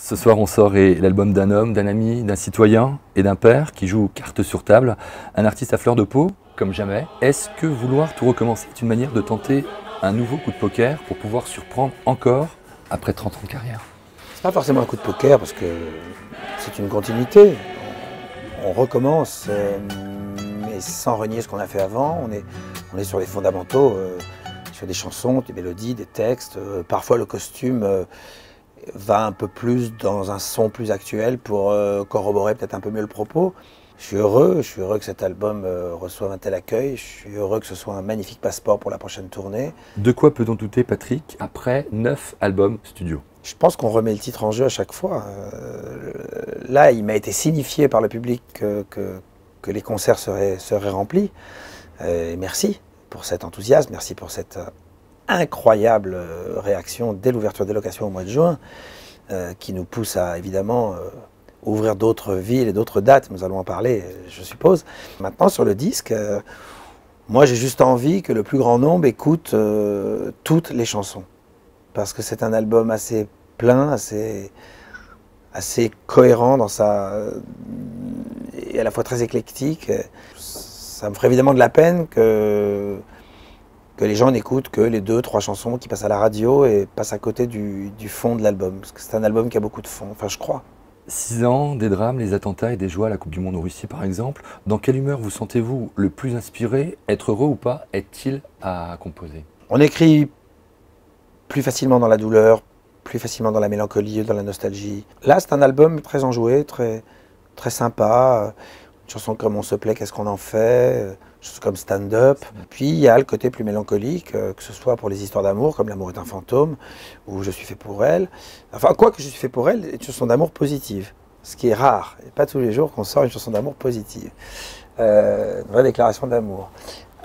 Ce soir, on sort l'album d'un homme, d'un ami, d'un citoyen et d'un père qui joue carte sur table. Un artiste à fleur de peau, comme jamais. Est-ce que vouloir tout recommencer est une manière de tenter un nouveau coup de poker pour pouvoir surprendre encore après 30 ans de carrière? C'est pas forcément un coup de poker parce que c'est une continuité. On recommence, mais sans renier ce qu'on a fait avant. On est sur les fondamentaux, sur des chansons, des mélodies, des textes. Parfois le costume va un peu plus dans un son plus actuel pour corroborer peut-être un peu mieux le propos. Je suis heureux que cet album reçoive un tel accueil. Je suis heureux que ce soit un magnifique passeport pour la prochaine tournée. De quoi peut-on douter, Patrick, après 9 albums studio? Je pense qu'on remet le titre en jeu à chaque fois. Là, il m'a été signifié par le public que les concerts seraient remplis. Et merci pour cet enthousiasme, merci pour cette incroyable réaction dès l'ouverture des locations au mois de juin, qui nous pousse à évidemment ouvrir d'autres villes et d'autres dates. Nous allons en parler, je suppose. Maintenant, sur le disque, moi j'ai juste envie que le plus grand nombre écoute toutes les chansons. Parce que c'est un album assez plein, assez cohérent dans et à la fois très éclectique. Ça me ferait évidemment de la peine que les gens n'écoutent que les 2-3 chansons qui passent à la radio et passent à côté du fond de l'album. Parce que c'est un album qui a beaucoup de fond, enfin je crois. 6 ans, des drames, les attentats et des joies à la Coupe du Monde en Russie par exemple. Dans quelle humeur vous sentez-vous le plus inspiré? Être heureux ou pas est-il à composer? On écrit plus facilement dans la douleur, plus facilement dans la mélancolie, dans la nostalgie. Là, c'est un album très enjoué, très sympa. Une chanson comme On se plaît, qu'est-ce qu'on en fait? Une chanson comme Stand Up. Puis il y a le côté plus mélancolique, que ce soit pour les histoires d'amour, comme L'amour est un fantôme, ou Je suis fait pour elle. Enfin, quoi que Je suis fait pour elle, est une chanson d'amour positive. Ce qui est rare. Il n'est pas tous les jours qu'on sort une chanson d'amour positive. Une vraie déclaration d'amour.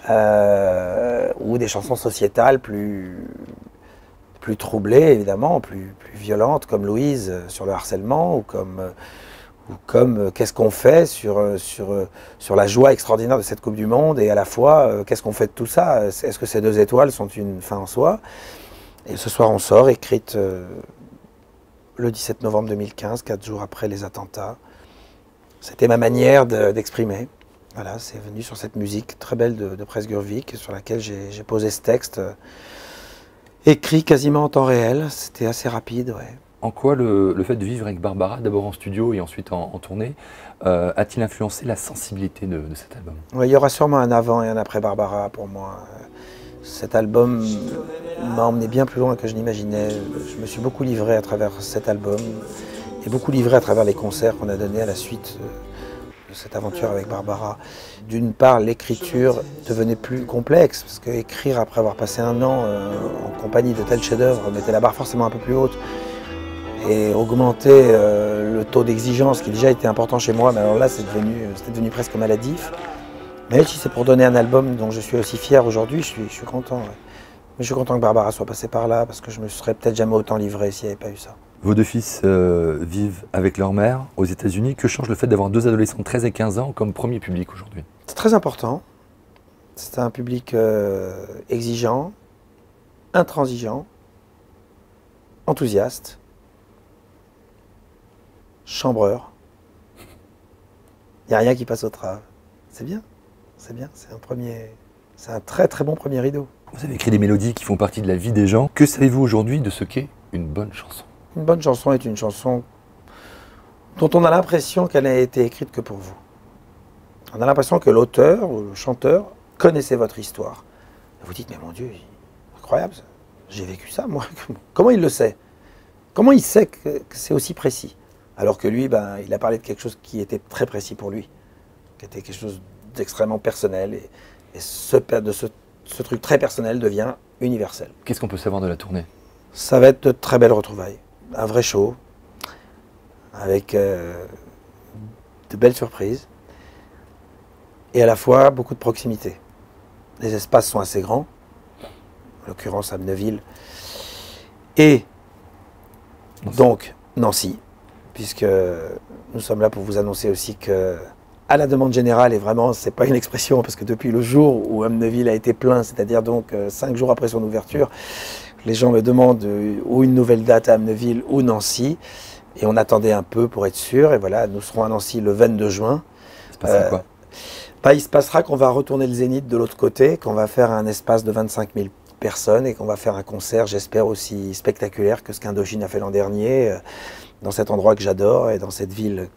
Ou des chansons sociétales plus troublée évidemment, plus violente, comme Louise sur le harcèlement, ou comme Qu'est-ce qu'on fait sur la joie extraordinaire de cette Coupe du Monde, et à la fois qu'est-ce qu'on fait de tout ça? Est-ce que ces 2 étoiles sont une fin en soi? Et Ce soir on sort, écrite le 17 novembre 2015, 4 jours après les attentats. C'était ma manière d'exprimer. Voilà, c'est venu sur cette musique très belle de Presgurvic, sur laquelle j'ai posé ce texte. Écrit quasiment en temps réel, c'était assez rapide, ouais. En quoi le fait de vivre avec Barbara, d'abord en studio et ensuite en tournée, a-t-il influencé la sensibilité de cet album? Ouais, il y aura sûrement un avant et un après Barbara pour moi. Cet album m'a emmené bien plus loin que je n'imaginais. Je me suis beaucoup livré à travers cet album et beaucoup livré à travers les concerts qu'on a donnés à la suite de cette aventure avec Barbara. D'une part, l'écriture devenait plus complexe, parce qu'écrire après avoir passé un an en compagnie de tels chefs-d'œuvre mettait la barre forcément un peu plus haute et augmentait le taux d'exigence qui déjà était important chez moi, mais alors là c'était devenu presque maladif. Mais si c'est pour donner un album dont je suis aussi fier aujourd'hui, je suis content. Ouais. Mais je suis content que Barbara soit passée par là, parce que je me serais peut-être jamais autant livré s'il n'y avait pas eu ça. Vos 2 fils vivent avec leur mère aux États-Unis. Que change le fait d'avoir 2 adolescents de 13 et 15 ans comme premier public aujourd'hui? C'est très important. C'est un public exigeant, intransigeant, enthousiaste, chambreur. Il n'y a rien qui passe au trave. C'est bien, c'est bien. C'est un très très bon premier rideau. Vous avez écrit des mélodies qui font partie de la vie des gens. Que savez-vous aujourd'hui de ce qu'est une bonne chanson? Une bonne chanson est une chanson dont on a l'impression qu'elle n'a été écrite que pour vous. On a l'impression que l'auteur ou le chanteur connaissait votre histoire. Vous dites, mais mon Dieu, incroyable, j'ai vécu ça, moi. Comment il le sait? Comment il sait que c'est aussi précis? Alors que lui, il a parlé de quelque chose qui était très précis pour lui, qui était quelque chose d'extrêmement personnel. Et ce truc très personnel devient universel. Qu'est-ce qu'on peut savoir de la tournée? Ça va être de très belles retrouvailles. Un vrai show, avec de belles surprises, et à la fois beaucoup de proximité. Les espaces sont assez grands, en l'occurrence Amneville, et donc Nancy, puisque nous sommes là pour vous annoncer aussi que, à la demande générale, et vraiment c'est pas une expression, parce que depuis le jour où Amneville a été plein, c'est-à-dire donc 5 jours après son ouverture, les gens me demandent ou une nouvelle date à Amneville ou Nancy. Et on attendait un peu pour être sûr. Et voilà, nous serons à Nancy le 22 juin. Il se passera quoi? Il se passera qu'on va retourner le Zénith de l'autre côté, qu'on va faire un espace de 25 000 personnes et qu'on va faire un concert, j'espère, aussi spectaculaire que ce qu'Indochine a fait l'an dernier, dans cet endroit que j'adore et dans cette ville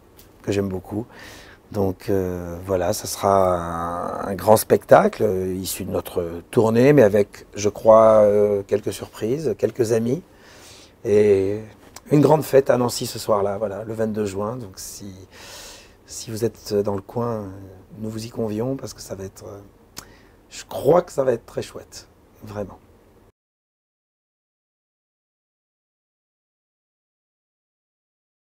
que j'aime beaucoup. Donc voilà, ça sera un grand spectacle issu de notre tournée, mais avec, je crois, quelques surprises, quelques amis et une grande fête à Nancy ce soir-là, voilà, le 22 juin. Donc si vous êtes dans le coin, nous vous y convions parce que ça va être, je crois que ça va être très chouette, vraiment.